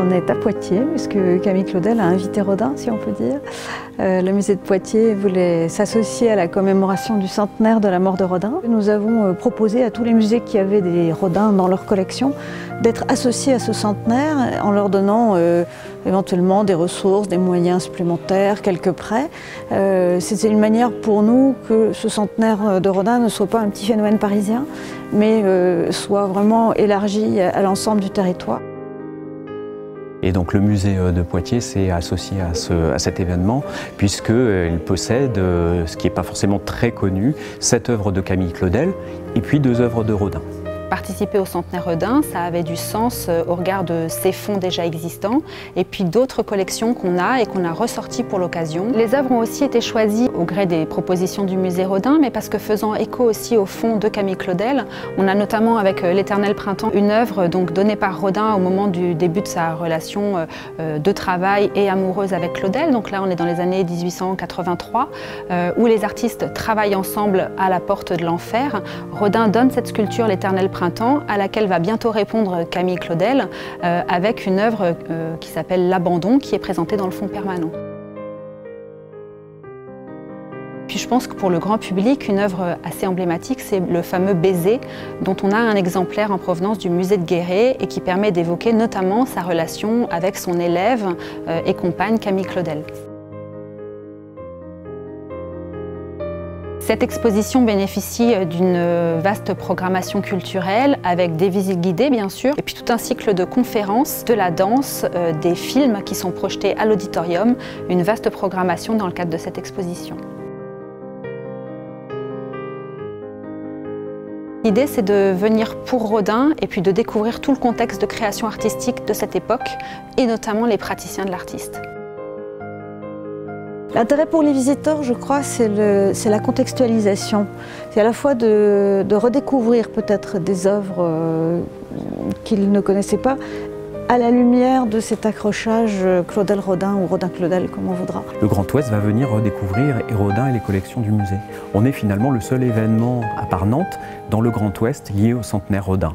on est à Poitiers, puisque Camille Claudel a invité Rodin, si on peut dire. Le musée de Poitiers voulait s'associer à la commémoration du centenaire de la mort de Rodin. Nous avons proposé à tous les musées qui avaient des Rodin dans leur collection d'être associés à ce centenaire en leur donnant éventuellement des ressources, des moyens supplémentaires, quelques prêts. C'était une manière pour nous que ce centenaire de Rodin ne soit pas un petit phénomène parisien, mais soit vraiment élargi à l'ensemble du territoire. Et donc le musée de Poitiers s'est associé à cet événement puisqu'il possède, ce qui n'est pas forcément très connu, 7 œuvres de Camille Claudel et puis 2 œuvres de Rodin. Participer au centenaire Rodin, ça avait du sens au regard de ces fonds déjà existants et puis d'autres collections qu'on a et qu'on a ressorties pour l'occasion. Les œuvres ont aussi été choisies au gré des propositions du musée Rodin, mais parce que faisant écho aussi au fonds de Camille Claudel, on a notamment avec L'Éternel Printemps une œuvre donc donnée par Rodin au moment du début de sa relation de travail et amoureuse avec Claudel. Donc là on est dans les années 1883 où les artistes travaillent ensemble à la porte de l'enfer. Rodin donne cette sculpture L'Éternel Printemps à laquelle va bientôt répondre Camille Claudel avec une œuvre qui s'appelle L'Abandon qui est présentée dans le fonds permanent. Puis je pense que pour le grand public, une œuvre assez emblématique, c'est le fameux Baiser, dont on a un exemplaire en provenance du musée de Guéret et qui permet d'évoquer notamment sa relation avec son élève et compagne Camille Claudel. Cette exposition bénéficie d'une vaste programmation culturelle avec des visites guidées bien sûr et puis tout un cycle de conférences, de la danse, des films qui sont projetés à l'auditorium, une vaste programmation dans le cadre de cette exposition. L'idée c'est de venir pour Rodin et puis de découvrir tout le contexte de création artistique de cette époque et notamment les praticiens de l'artiste. L'intérêt pour les visiteurs, je crois, c'est la contextualisation. C'est à la fois de redécouvrir peut-être des œuvres qu'ils ne connaissaient pas à la lumière de cet accrochage Claudel-Rodin ou Rodin-Claudel, comme on voudra. Le Grand Ouest va venir redécouvrir Rodin et les collections du musée. On est finalement le seul événement, à part Nantes, dans le Grand Ouest lié au centenaire Rodin.